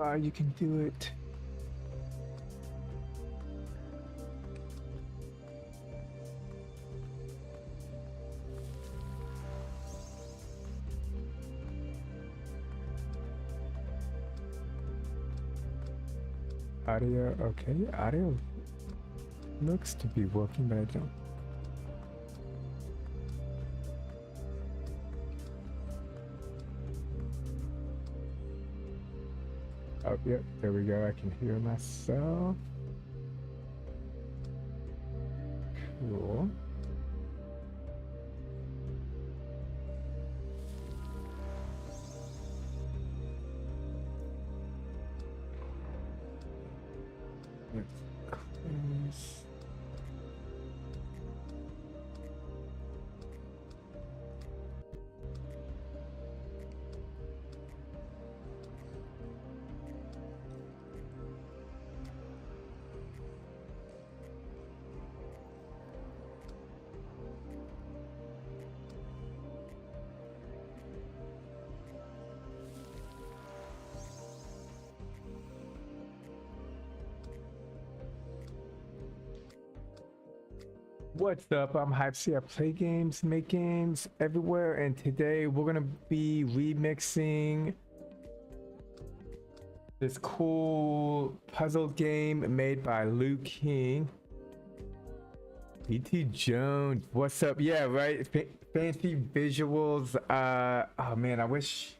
You can do it. Audio, okay. Audio looks to be working, but I don't. Oh, yep, there we go. I can hear myself. Cool. Let's close. What's up? I'm Hypesy. I play games, make games everywhere, and today we're gonna be remixing this cool puzzle game made by Luke King. E.T. Jones, what's up? Yeah, right. Fancy visuals. Oh man, I wish.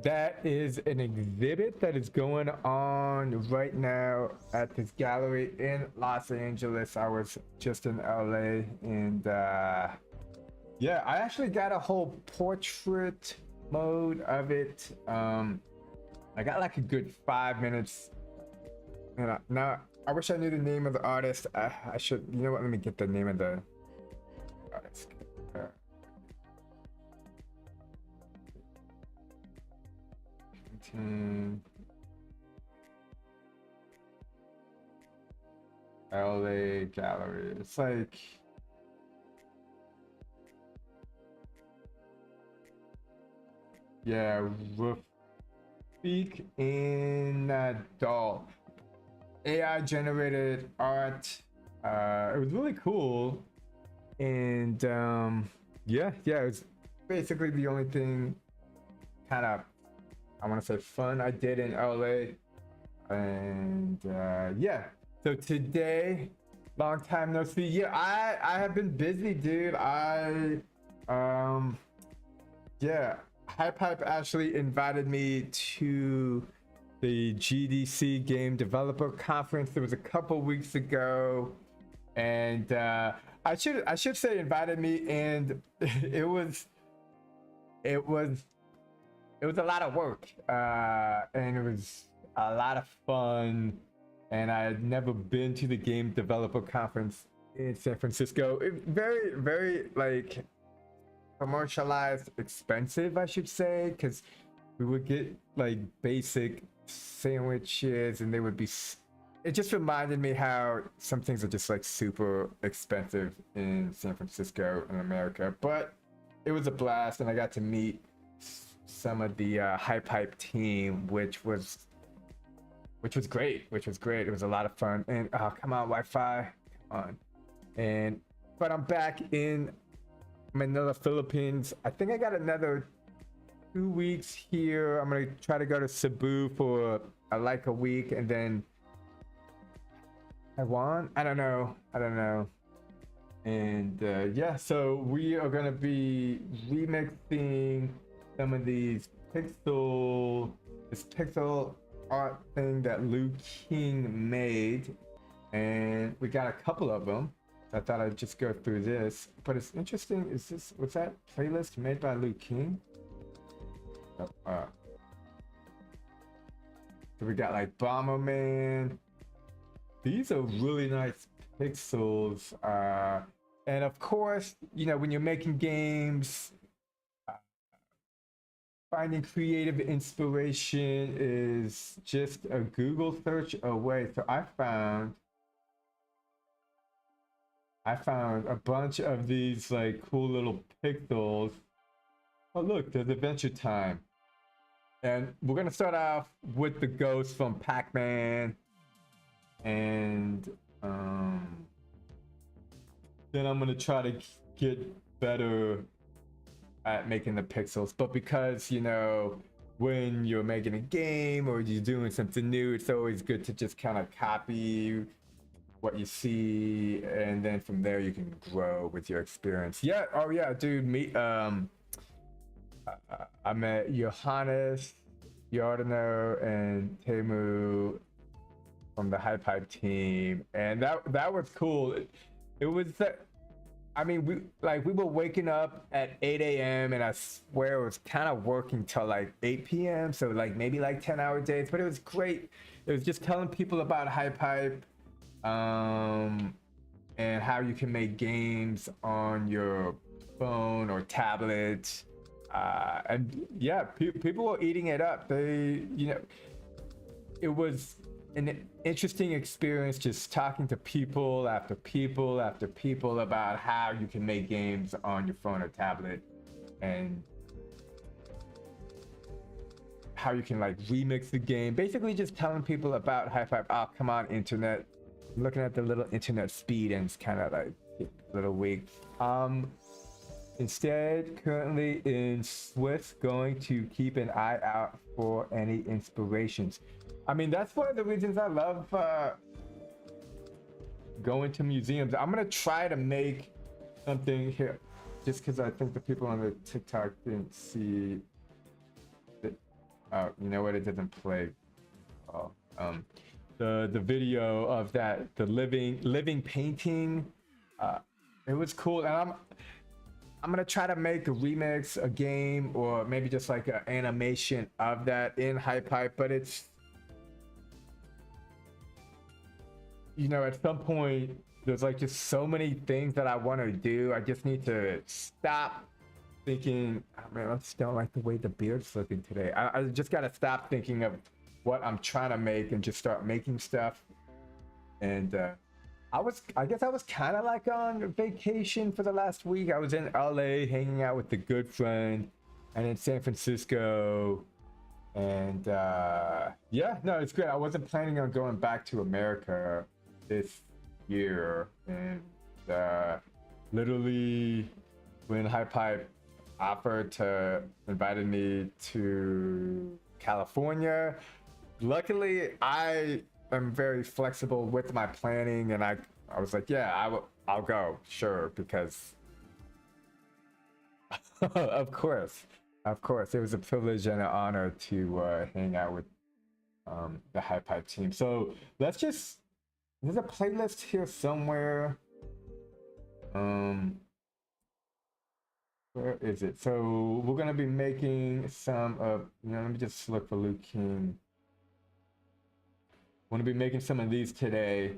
That is an exhibit that is going on right now at this gallery in Los Angeles. I was just in LA, and yeah, I actually got a whole portrait mode of it. I got like a good 5 minutes, and now I wish I knew the name of the artist. I should, you know what? Let me get the name of the artist. LA gallery. It's like yeah, Rafik in doll. AI generated art. It was really cool, and yeah, it's basically the only thing kind of, I want to say, fun I did in LA. And yeah, so today, long time no see. Yeah, I have been busy, dude. Yeah, Hype actually invited me to the GDC Game Developer Conference. It was a couple weeks ago, and I should say invited me, and it was a lot of work, and it was a lot of fun. And I had never been to the Game Developer Conference in San Francisco. Very like commercialized, expensive, I should say, because we would get like basic sandwiches, and they would be. It just reminded me how some things are just like super expensive in San Francisco in America. But it was a blast, and I got to meet some of the hype team, which was great. It was a lot of fun. And come on, Wi-Fi, come on. But I'm back in Manila, Philippines. I think I got another 2 weeks here. I'm gonna try to go to Cebu for like a week, and then Taiwan. I don't know. And yeah, so we are gonna be remixing some of these pixel art thing that Luke King made, and we got a couple of them. I thought I'd just go through this, but it's interesting. Was that playlist made by Luke King? So we got like Bomberman. These are really nice pixels, and of course, you know, when you're making games, finding creative inspiration is just a Google search away. So I found a bunch of these like cool little pixels. Oh look, there's Adventure Time. And we're gonna start off with the ghost from Pac-Man, and then I'm gonna try to get better at making the pixels. But because, you know, when you're making a game or you're doing something new, it's always good to just kind of copy what you see, and then from there you can grow with your experience. Yeah. Oh yeah, dude. I met Johannes, Yardano, and Temu from the Hype Hype team, and that was cool. It was that. I mean, we were waking up at 8 a.m. and I swear it was kind of working till like 8 p.m. So like maybe like 10-hour days, but it was great. It was just telling people about Hype Hype, and how you can make games on your phone or tablet. And yeah, people were eating it up. They, you know, it was an interesting experience just talking to people after people after people about how you can make games on your phone or tablet, and how you can like remix the game. Basically just telling people about High Five. Oh, come on, internet. I'm looking at the little internet speed and it's kind of like a little weak. Instead, currently in Swiss, going to keep an eye out for any inspirations. I mean, that's one of the reasons I love going to museums. I'm gonna try to make something here, just because I think the people on the TikTok didn't see it. Oh, you know what? It doesn't play. Oh, the video of that, the living painting. It was cool, and I'm gonna try to make a remix, a game, or maybe just like an animation of that in Hype Hype. But it's, you know, at some point there's like just so many things that I want to do. I just need to stop thinking, oh, man, I just don't like the way the beard's looking today. I just gotta stop thinking of what I'm trying to make and just start making stuff. And I guess I was kind of like on vacation for the last week. I was in LA hanging out with a good friend, and in San Francisco. And yeah, no, it's great. I wasn't planning on going back to America this year. And literally when Hype Hype invited me to California, luckily I am very flexible with my planning, and I was like, yeah, I'll go, sure, because of course it was a privilege and an honor to hang out with the Hype Hype team. So let's just, there's a playlist here somewhere. Where is it? So we're gonna be making some of, you know, let me just look for Luke King. I'm gonna be making some of these today,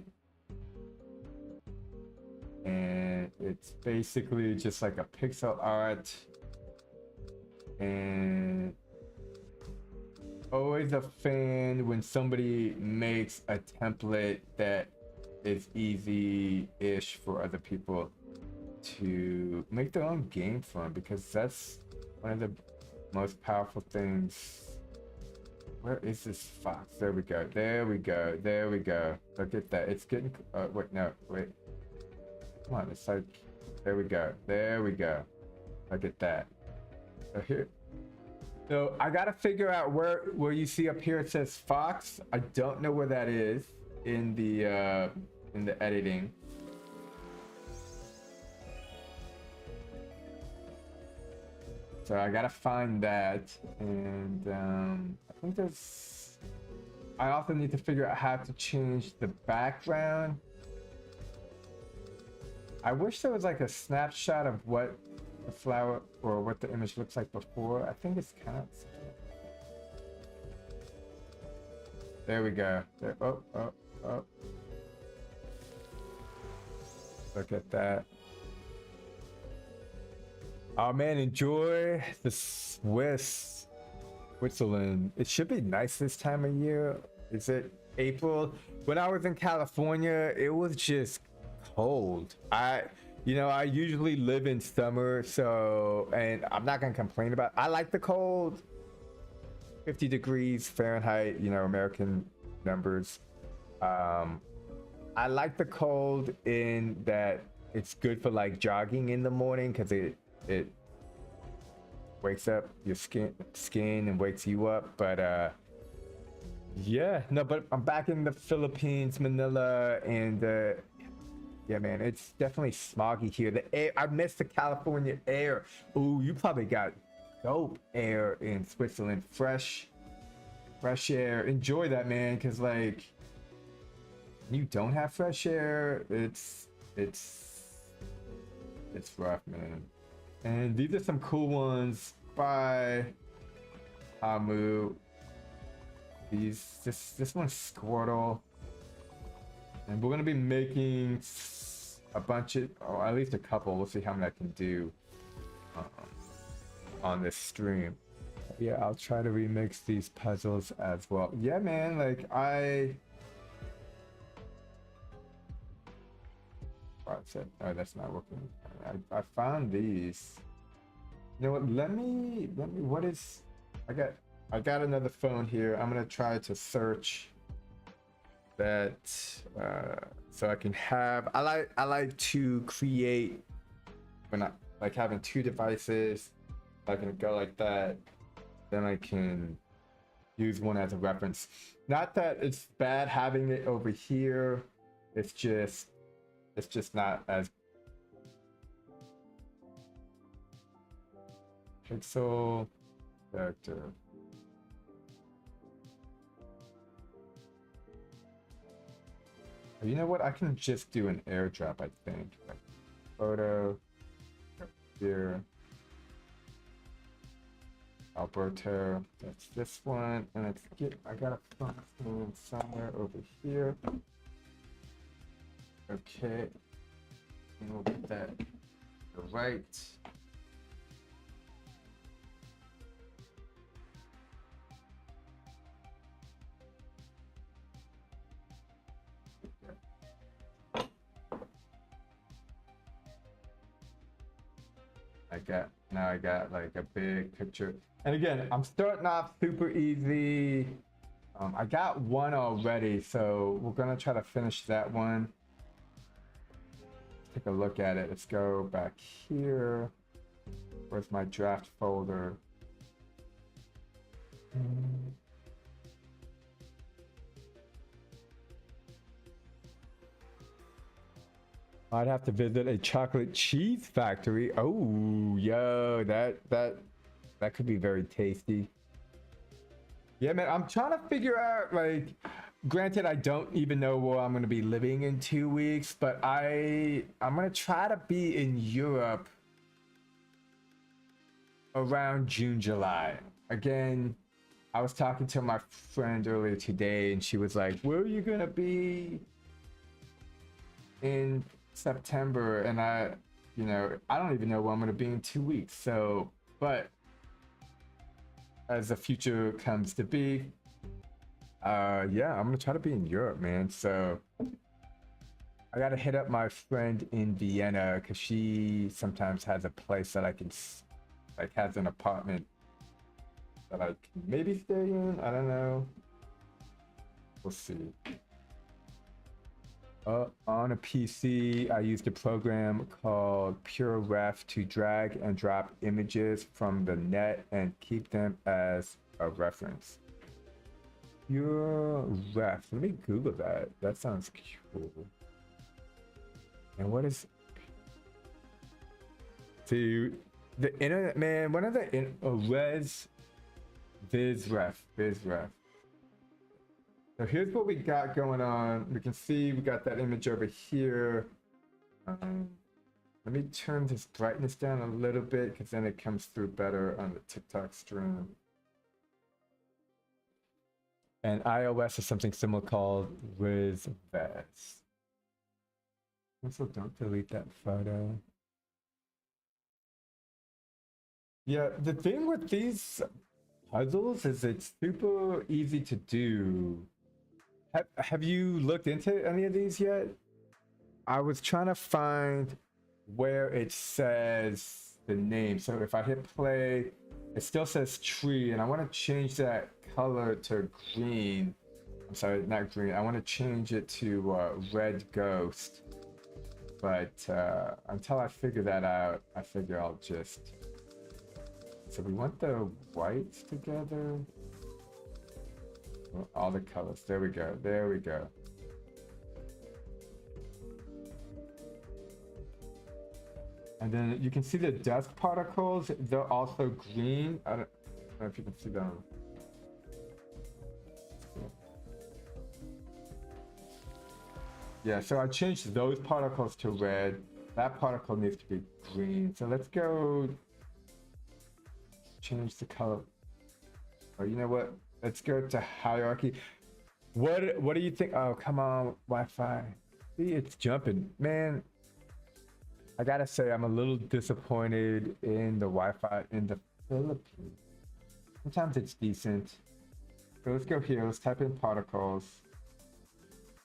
and it's basically just like a pixel art, and always a fan when somebody makes a template that is easy-ish for other people to make their own game from, because that's one of the most powerful things. Where is this fox? There we go. There we go. There we go. Look at that. It's getting. Wait, no, wait. Come on. It's like. There we go. There we go. Look at that. So here. So I gotta figure out where you see up here it says fox. I don't know where that is in the editing. So I gotta find that, and I think there's. I also need to figure out how to change the background. I wish there was like a snapshot of what the flower or what the image looks like before. I think it's kind of. There we go. There. Oh. Look at that. Oh man, enjoy the Switzerland. It should be nice this time of year. Is it April? When I was in California, it was just cold. I usually live in summer, so, and I'm not gonna complain about it. I like the cold, 50 degrees Fahrenheit, you know, American numbers. I like the cold in that it's good for like jogging in the morning because it wakes up your skin and wakes you up. But yeah, no, but I'm back in the Philippines, Manila, and yeah, man, it's definitely smoggy here. The air, I miss the California air. Ooh, you probably got dope air in Switzerland. Fresh air. Enjoy that, man, because like you don't have fresh air, it's rough, man. And these are some cool ones by Hamu. This one's Squirtle, and we're gonna be making a bunch of, or at least a couple. We'll see how many I can do on this stream. Yeah, I'll try to remix these puzzles as well. Yeah, man, like oh, that's not working. I found these. You know what? Let me. What is? I got another phone here. I'm gonna try to search that so I can have. I like to create when I like having two devices. I can go like that. Then I can use one as a reference. Not that it's bad having it over here. It's just not as pixel vector. You know what? I can just do an airdrop, I think. Like photo here. Alberto, that's this one, and I gotta find something somewhere over here. Okay, and we'll get that to the right. Now I got like a big picture. And again, I'm starting off super easy. I got one already, so we're gonna try to finish that one. Take a look at it. Let's go back here. Where's my draft folder? I'd have to visit a chocolate cheese factory. Oh, yo, that could be very tasty. Yeah, man, I'm trying to figure out, like, granted, I don't even know where I'm gonna be living in 2 weeks, but I'm gonna try to be in Europe around June, July. Again, I was talking to my friend earlier today, and she was like, "Where are you gonna be in September?" And I don't even know where I'm gonna be in 2 weeks. So, but as the future comes to be, yeah, I'm gonna try to be in Europe, man. So I gotta hit up my friend in Vienna because she sometimes has a place that I can, like, has an apartment that I can maybe stay in. I don't know. We'll see. On a PC, I used a program called PureRef to drag and drop images from the net and keep them as a reference. PureRef. Let me Google that. That sounds cool. And what is? See, the internet, man. One of the VizRef. So here's what we got going on. We can see we got that image over here. Let me turn this brightness down a little bit because then it comes through better on the TikTok stream. And iOS is something similar called WizVez. Also, don't delete that photo. Yeah, the thing with these puzzles is it's super easy to do. Have you looked into any of these yet? I was trying to find where it says the name. So if I hit play, it still says tree, and I want to change that color to green. I'm sorry, not green. I want to change it to red ghost. But until I figure that out, I figure I'll just... So we want the whites together. Well, all the colors. There we go. There we go. And then you can see the dust particles. They're also green. I don't know if you can see them. Yeah, so I changed those particles to red. That particle needs to be green. So let's go change the color. Or you know what? Let's go to hierarchy. What do you think? Oh, come on, Wi-Fi. See, it's jumping. Man, I gotta say I'm a little disappointed in the Wi-Fi in the Philippines. Sometimes it's decent. So let's go here. Let's type in particles.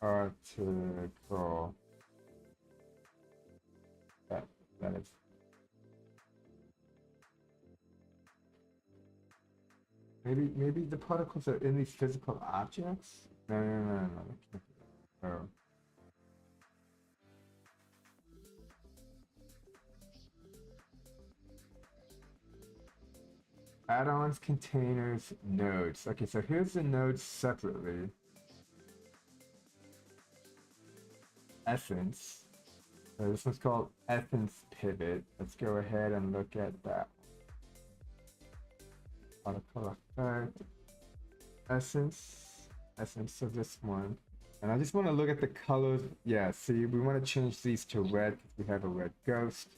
Particle. That is. Maybe the particles are in these physical objects? No. Oh. Add-ons, containers, nodes. Okay, so here's the nodes separately. Essence. So this one's called Essence Pivot. Let's go ahead and look at that. Particle effect. Essence of this one. And I just want to look at the colors. Yeah, see, we want to change these to red because we have a red ghost.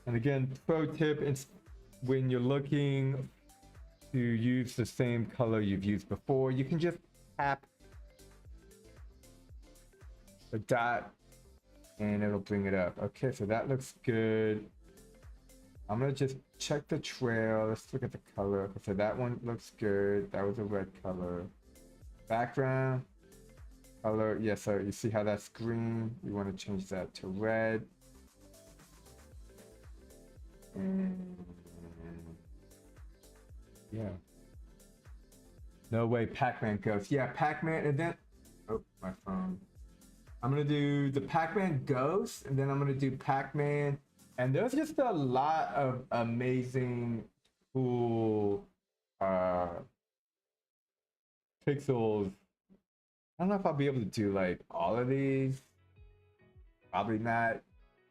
And again, pro tip, it's when you're looking to use the same color you've used before, you can just tap the dot and it'll bring it up. Okay, so that looks good. I'm gonna just check the trail. Let's look at the color. So that one looks good. That was a red color. Background color. Yeah, so you see how that's green. You want to change that to red. Yeah. No way Pac-Man goes. Yeah, Pac-Man, and then... Oh, my phone. I'm gonna do the Pac-Man Ghost, and then I'm gonna do Pac-Man. And there's just a lot of amazing, cool pixels. I don't know if I'll be able to do like all of these. Probably not.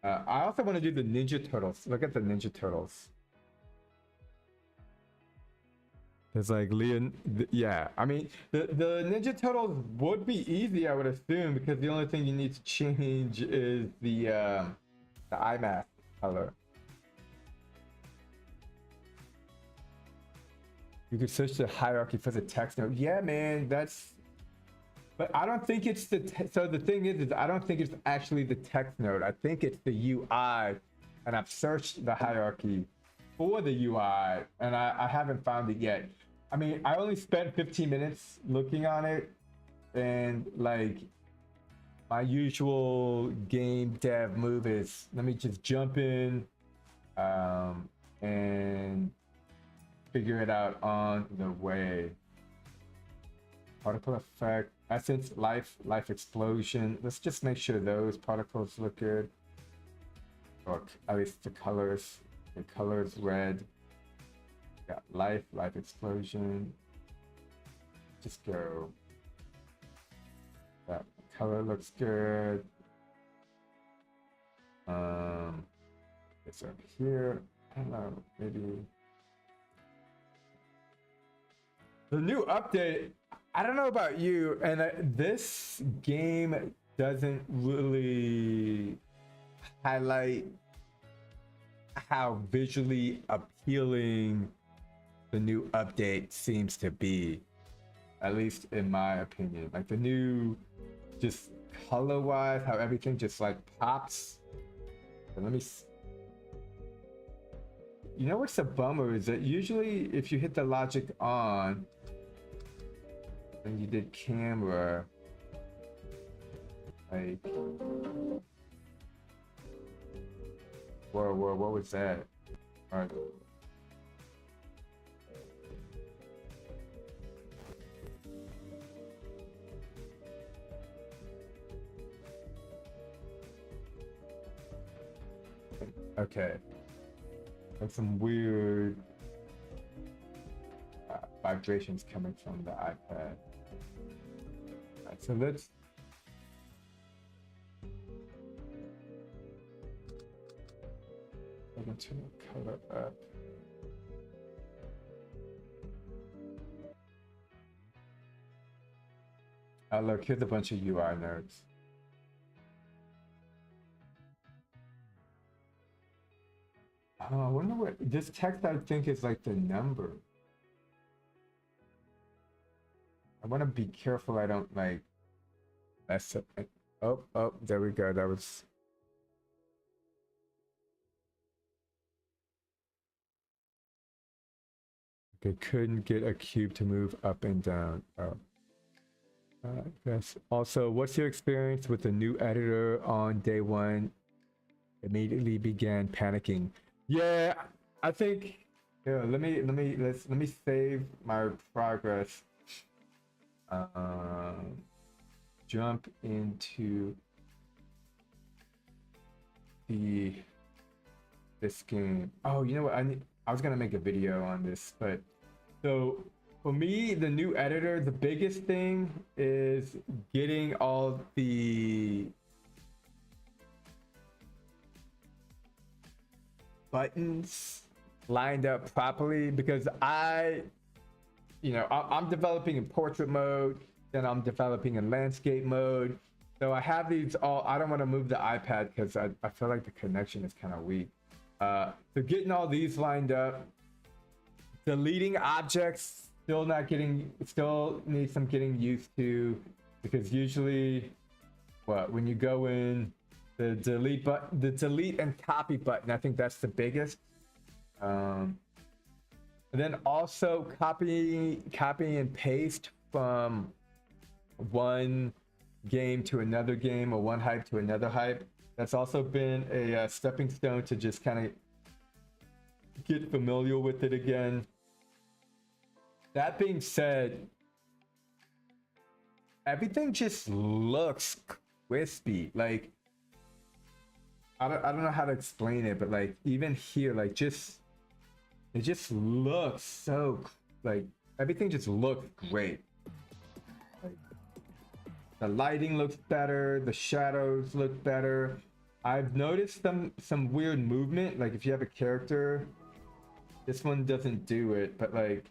I also want to do the Ninja Turtles. Look at the Ninja Turtles. It's like Leon, yeah. I mean, the Ninja Turtles would be easy, I would assume, because the only thing you need to change is the eye mask color. You could search the hierarchy for the text node. Yeah, man, that's. But I don't think it's the. So the thing is I don't think it's actually the text node. I think it's the UI, and I've searched the hierarchy for the UI, and I haven't found it yet. I mean, I only spent 15 minutes looking on it, and like my usual game dev move is let me just jump in and figure it out on the way. Particle effect, essence, life explosion. Let's just make sure those particles look good, or at least the colors. The color is red. Got life explosion. Just go. That color looks good. It's up here. I don't know, maybe. The new update, I don't know about you, and this game doesn't really highlight how visually appealing the new update seems to be, at least in my opinion. Like the new, just color wise, how everything just like pops. But let me you know what's a bummer is that usually if you hit the logic on and you did camera, like whoa, what was that? All right. Okay. That's some weird vibrations coming from the iPad. All right, so let's. I'm going to turn the color up. Oh, look, here's a bunch of UI nerds. Oh, I wonder what this text I think is like the number. I want to be careful I don't like mess up. Oh, there we go. That was. Okay, couldn't get a cube to move up and down. Oh. Yes. Also, what's your experience with the new editor on day one? Immediately began panicking. Yeah, I think. Yeah, let me save my progress. Jump into this game. Oh, you know what? I was gonna make a video on this, but so for me, the new editor, the biggest thing is getting all the buttons lined up properly, because I'm developing in portrait mode, then I'm developing in landscape mode. So I have these all. I don't want to move the iPad because I feel like the connection is kind of weak. So getting all these lined up, deleting objects, still need some getting used to, because usually, when you go in, the delete and copy button, I think that's the biggest. And then also copy and paste from one game to another game, or one hype to another hype. That's also been a stepping stone to just kind of get familiar with it again. That being said, everything just looks crispy. Like, I don't know how to explain it, but like even here, like it just looks so, like, everything just looks great. Like, the lighting looks better, the shadows look better. I've noticed some weird movement, like if you have a character, this one doesn't do it, but like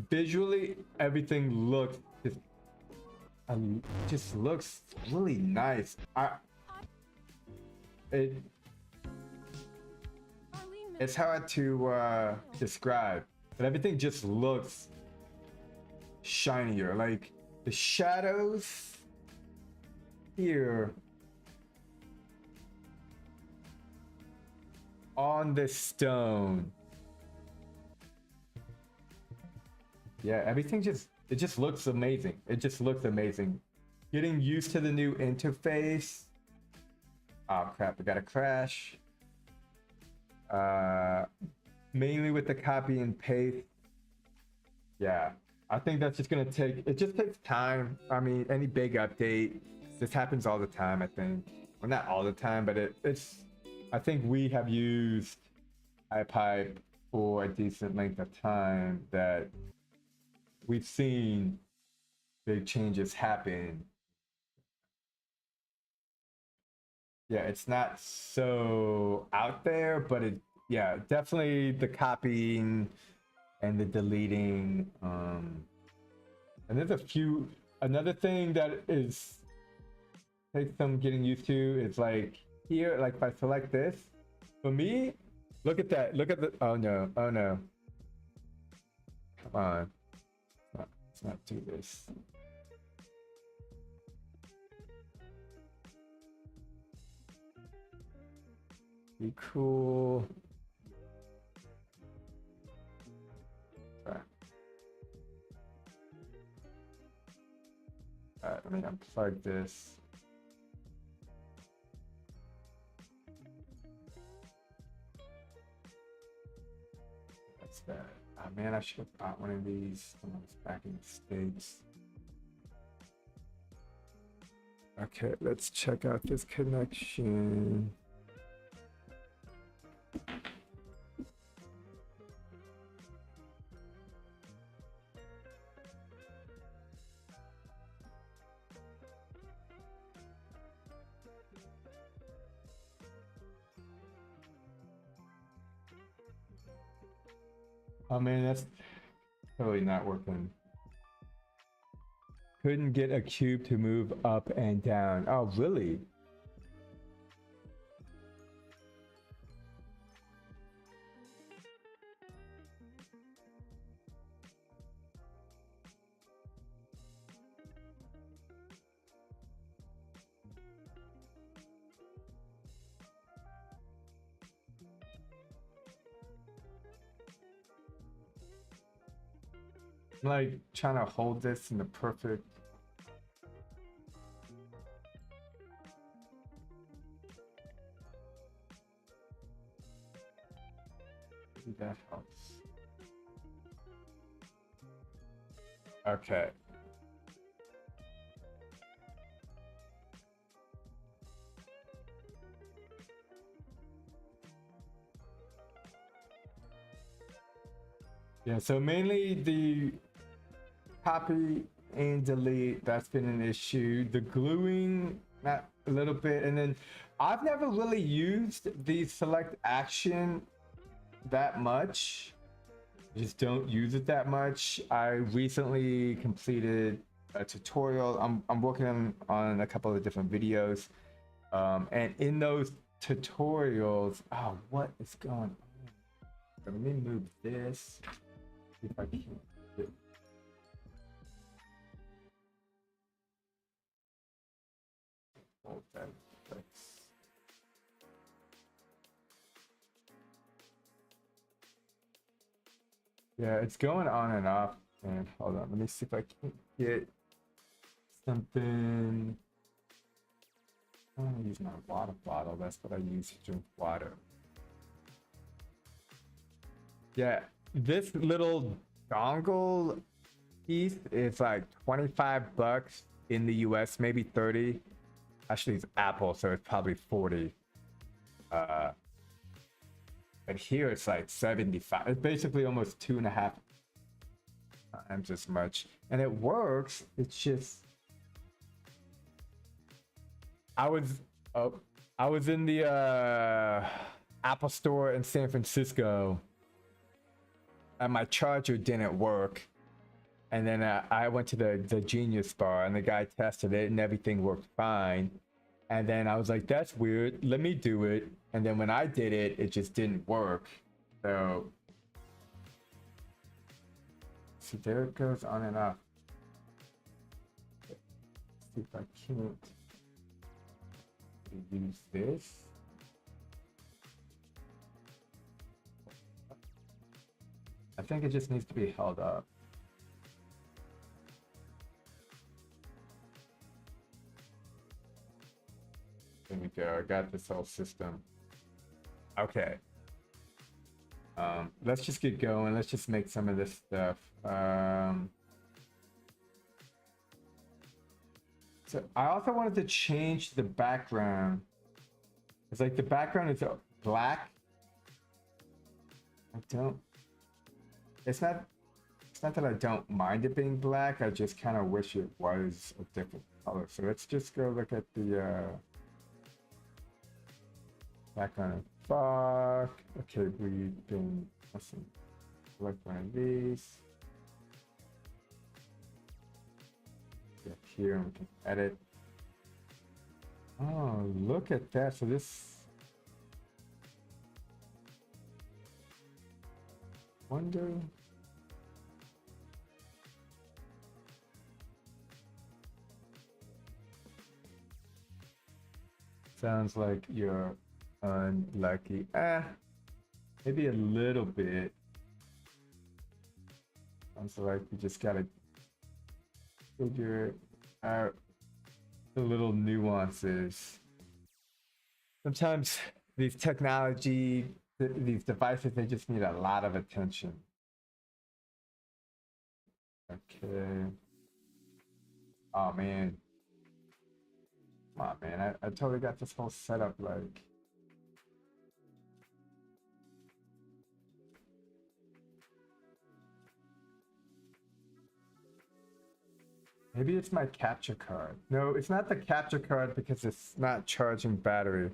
visually everything looks just looks really nice. It's hard to describe, but everything just looks shinier. Like the shadows here on the stone. Yeah, everything just looks amazing. It just looks amazing. Getting used to the new interface. Oh crap, I got a crash. Mainly with the copy and paste. Yeah, I think that's just gonna it just takes time. I mean, any big update, this happens all the time, I think. Well, not all the time, but I think we have used iPipe for a decent length of time that we've seen big changes happen. Yeah, it's not so out there, but yeah, definitely the copying and the deleting. And there's another thing that takes some getting used to is like here, like if I select this, for me, look at that. Look at oh no. Come on. Let's not do this. Be cool. Let me unplug this. Oh man, I should have bought one of these when I was back in the States. Okay, let's check out this connection. Oh man, that's totally not working. Couldn't get a cube to move up and down. Oh, really? I'm like trying to hold this in the perfect. Maybe that helps. Okay. Yeah, so mainly the copy and delete, that's been an issue. The gluing, not a little bit. And then I've never really used the select action that much. Just don't use it that much. I recently completed a tutorial. I'm working on a couple of different videos. And in those tutorials, oh, what is going on? Let me move this. See if I can get. Hold that place. Yeah, it's going on and off. And hold on, let me see if I can get something. I'm gonna use my water bottle. That's what I use to drink water. Yeah, this little dongle piece is like 25 bucks in the US, maybe 30. Actually, it's Apple, so it's probably 40. But here it's like 75. It's basically almost 2.5 times as much. And it works. It's just I was I was in the Apple store in San Francisco and my charger didn't work. And then I went to the Genius Bar and the guy tested it and everything worked fine. And then I was like, that's weird. Let me do it. And then when I did it, it just didn't work. So, see, there it goes on and off. Let's see if I can't use this. I think it just needs to be held up. There we go. I got this whole system. Okay. Let's just get going. Let's just make some of this stuff. So I also wanted to change the background. It's like the background is black. It's not that I don't mind it being black. I just kind of wish it was a different color. So let's just go look at the background of fog. Okay, we've been listen. Select one of these. Get here and we can edit. Oh, look at that. So this wonder. Sounds like you're unlucky. Maybe a little bit. Sounds like you just gotta figure out the little nuances. Sometimes these devices, they just need a lot of attention. Okay. Oh man. Come on, man. I totally got this whole setup like. Maybe it's my capture card. No, it's not the capture card because it's not charging battery.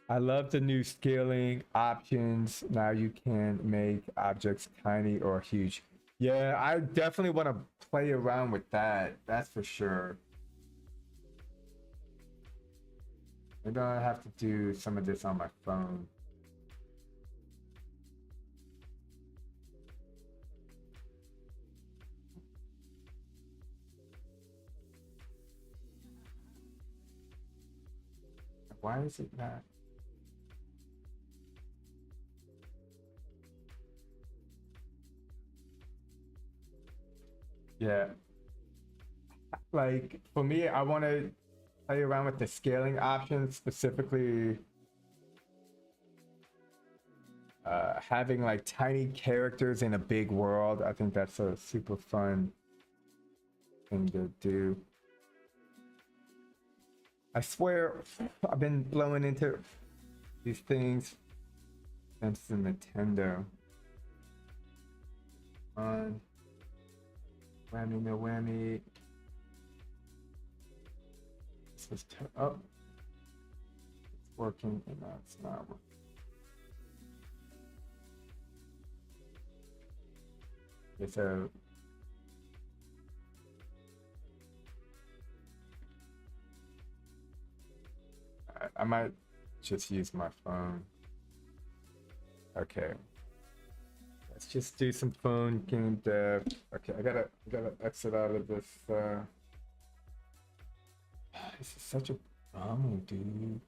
I love the new scaling options. Now you can make objects tiny or huge. Yeah, I definitely want to play around with that. That's for sure. Maybe I have to do some of this on my phone. Why is it not? Yeah. Like for me, I want to play around with the scaling options, specifically having like tiny characters in a big world. I think that's a super fun thing to do. I swear I've been blowing into these things since the Nintendo. On whammy, no whammy. This was oh, it's working, and now it's not working. Okay, so I might just use my phone. Okay. Let's just do some phone game dev. Okay, I gotta exit out of this. This is such a bummer, dude.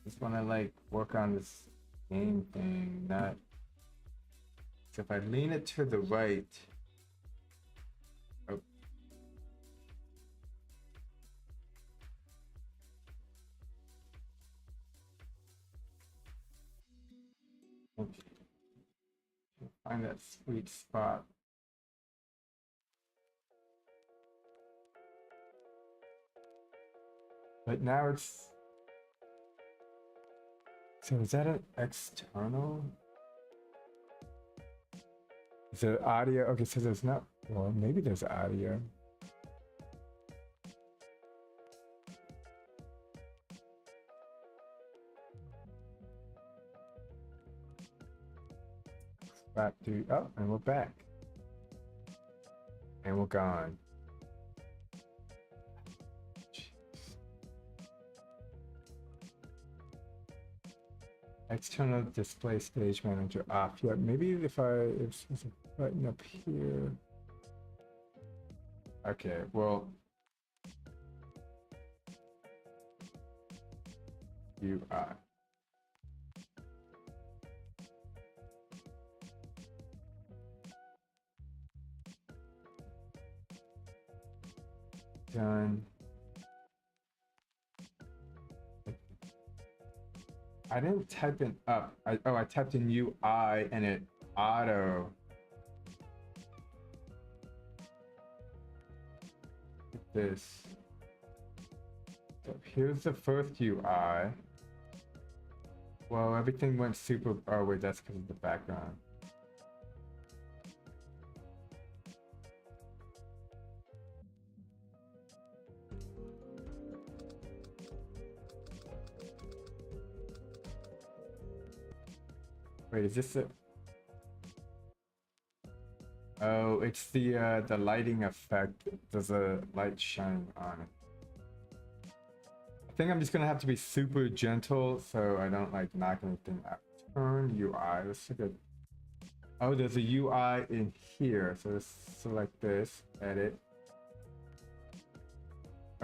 Just wanna like work on this game thing, not. So if I lean it to the right. Oh. Okay. Find that sweet spot. But now it's. So is that an external? Is there audio? Okay, so there's not. Well, maybe there's audio. Back to. Oh, and we're back. And we're gone. External display stage manager off. Yeah, maybe if there's a button up here. Okay, well. UI. Done. I didn't type in up. I typed in UI and it auto. This. So here's the first UI. Well, everything went super. Oh wait, that's because of the background. Wait, is this it? Oh, it's the lighting effect. There's a light shining on it. I think I'm just gonna have to be super gentle so I don't like knock anything out. Turn UI. Let's look at. Oh, there's a UI in here. So let's select this. Edit.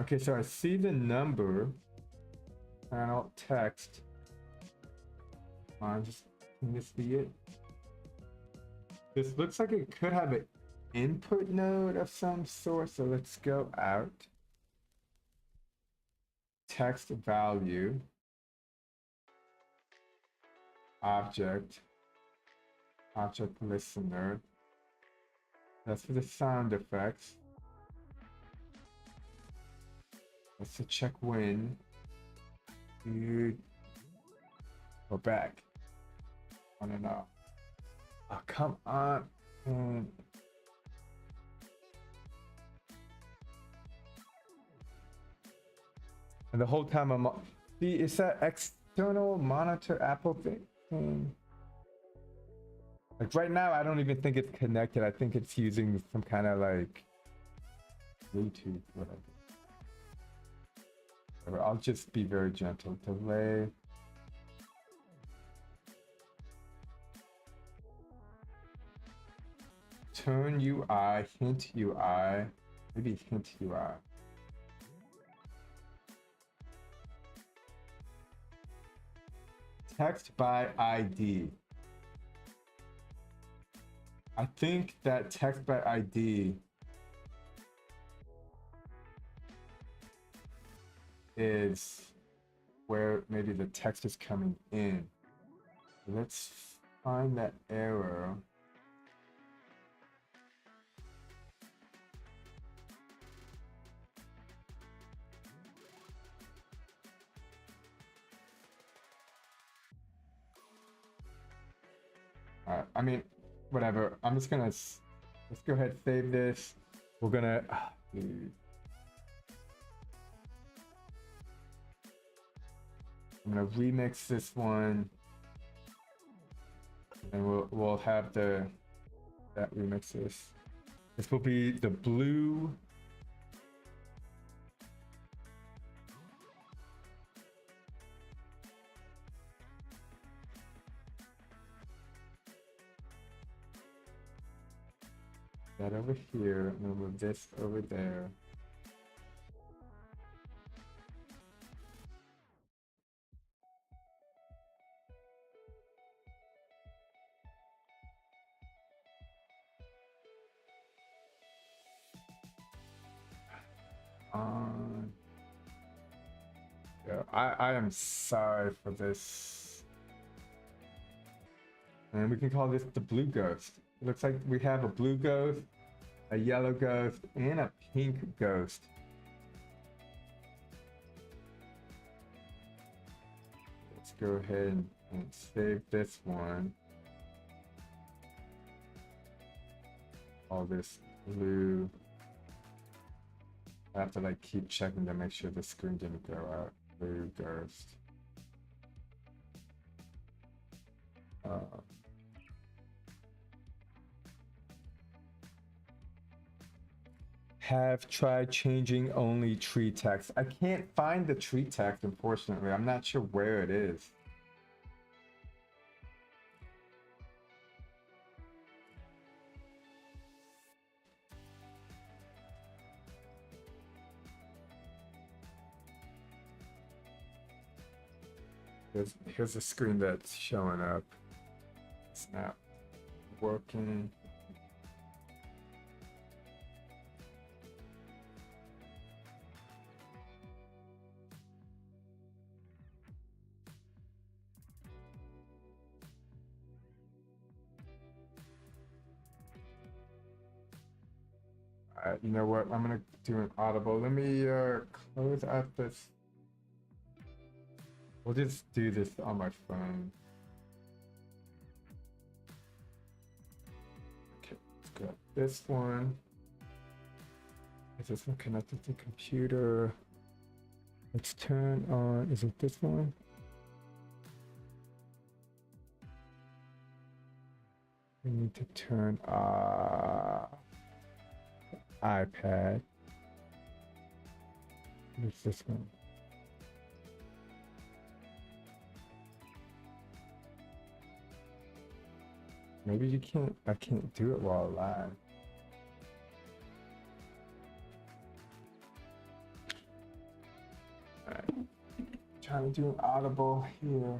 Okay, so I see the number. Panel text. Come on, just can this be it? This looks like it could have an input node of some sort, so let's go out. text value, object listener. That's for the sound effects. That's to check when. Dude. Go back. On and off. Oh, come on. And the whole time I'm... See, is that external monitor Apple thing? Like right now, I don't even think it's connected. I think it's using some kind of like Bluetooth, whatever. I'll just be very gentle. Delay. Turn UI, hint UI, maybe hint UI. Text by ID. I think that text by ID is where maybe the text is coming in. Let's find that error. I mean, whatever. I'm just gonna, let's go ahead, save this. We're gonna, dude. I'm gonna remix this one, and we'll have that remix this. This will be the blue. That over here, and we'll move this over there. Yeah, I am sorry for this. And we can call this the blue ghost. It looks like we have a blue ghost, a yellow ghost, and a pink ghost. Let's go ahead and save this one. All this blue. I have to like keep checking to make sure the screen didn't go out. Blue ghost. Have tried changing only tree text. I can't find the tree text, unfortunately. I'm not sure where it is. Here's a screen that's showing up. It's not working. You know what? I'm gonna do an audible. Let me close out this. We'll just do this on my phone. Okay, let's grab this one. Is this one connected to the computer? Let's turn on, is it this one? We need to turn off iPad. What's this one? Maybe you can't, I can't do it while live. Alright. Trying to do an audible here.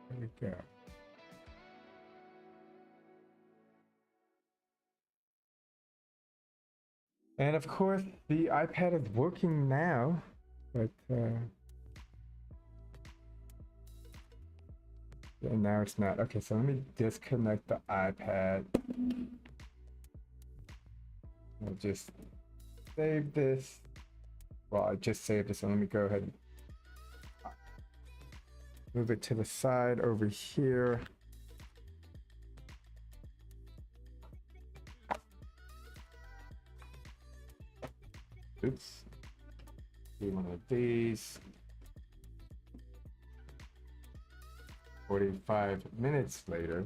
There we go. And of course, the iPad is working now, but yeah, now it's not. Okay, so let me disconnect the iPad. I'll just save this. Well, I just saved this, so let me go ahead and move it to the side over here. Oops. Do one of these. 45 minutes later.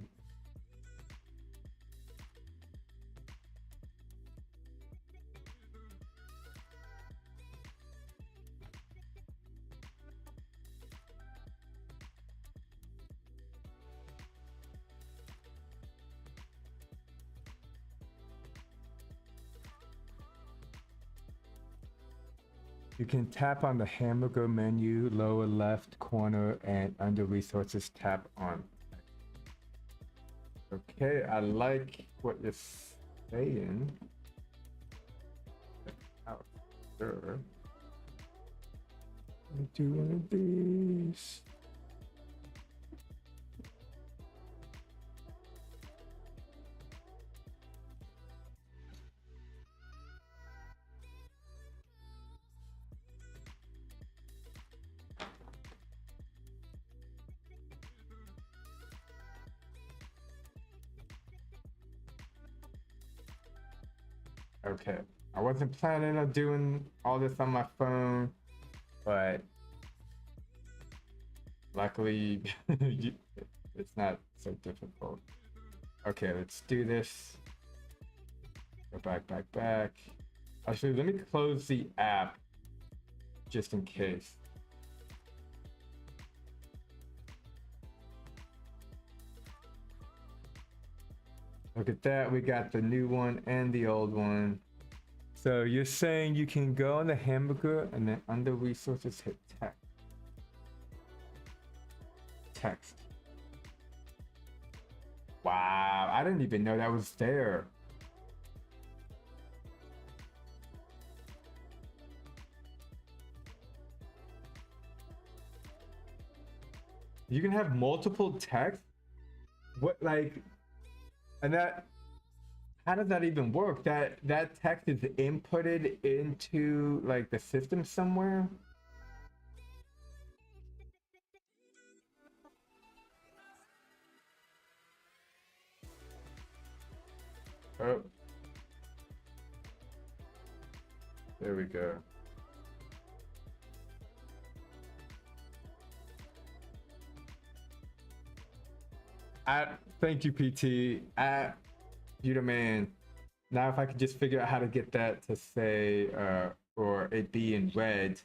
You can tap on the hamburger menu, lower left corner, and under resources, tap on. Okay, I like what you're saying. Oh, sure. Let me do one of these. Okay, I wasn't planning on doing all this on my phone, but luckily it's not so difficult. Okay, let's do this. Go back. Actually, let me close the app just in case. Look at that, we got the new one and the old one. So you're saying you can go on the hamburger and then under resources hit text. Text. Wow, I didn't even know that was there. You can have multiple text? What, like, and that, how does that even work? That text is inputted into like the system somewhere? Oh, there we go. Thank you, PT. You the man. Now, if I could just figure out how to get that to say, or it be in red,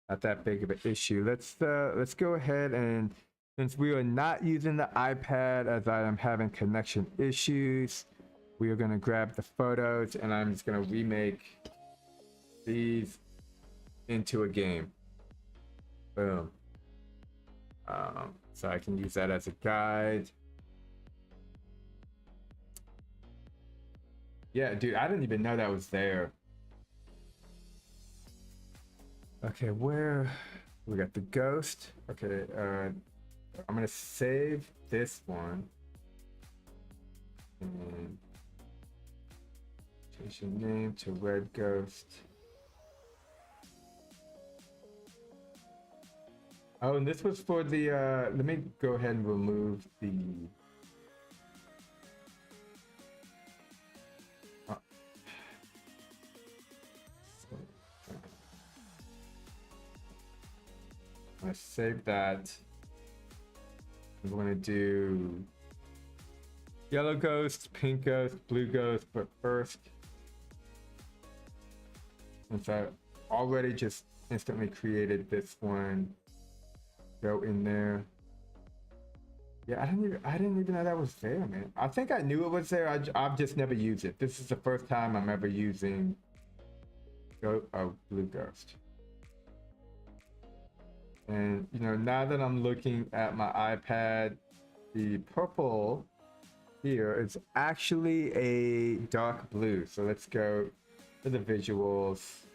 not that big of an issue. Let's go ahead, and since we are not using the iPad as I am having connection issues, we are gonna grab the photos and I'm just gonna remake these into a game. Boom. So I can use that as a guide. Yeah, dude, I didn't even know that was there. Okay, where we got the ghost. Okay, I'm gonna save this one and change the name to Red Ghost. Oh, and this was for the let me go ahead and remove the I'm gonna save that. I'm gonna do yellow ghost, pink ghost, blue ghost, but first, since I already just instantly created this one, go in there. Yeah, I didn't even know that was there, man. I think I knew it was there. I've just never used it. This is the first time I'm ever using blue ghost. And you know, now that I'm looking at my iPad, the purple here is actually a dark blue. So let's go for the visuals,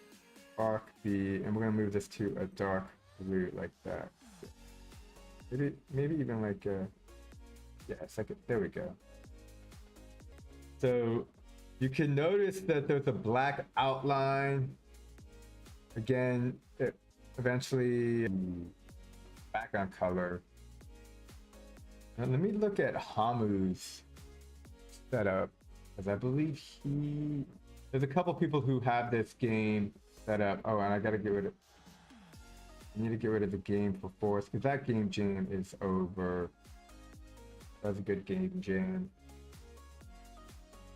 dark B, and we're gonna move this to a dark blue like that. Maybe even like a, yeah, it's like there we go. So you can notice that there's a black outline. Again, it eventually background color. Now let me look at Hamu's setup, because I believe there's a couple people who have this game set up. Oh, and I gotta get rid of, I need to get rid of the game for Force, because that game jam is over. That was a good game jam.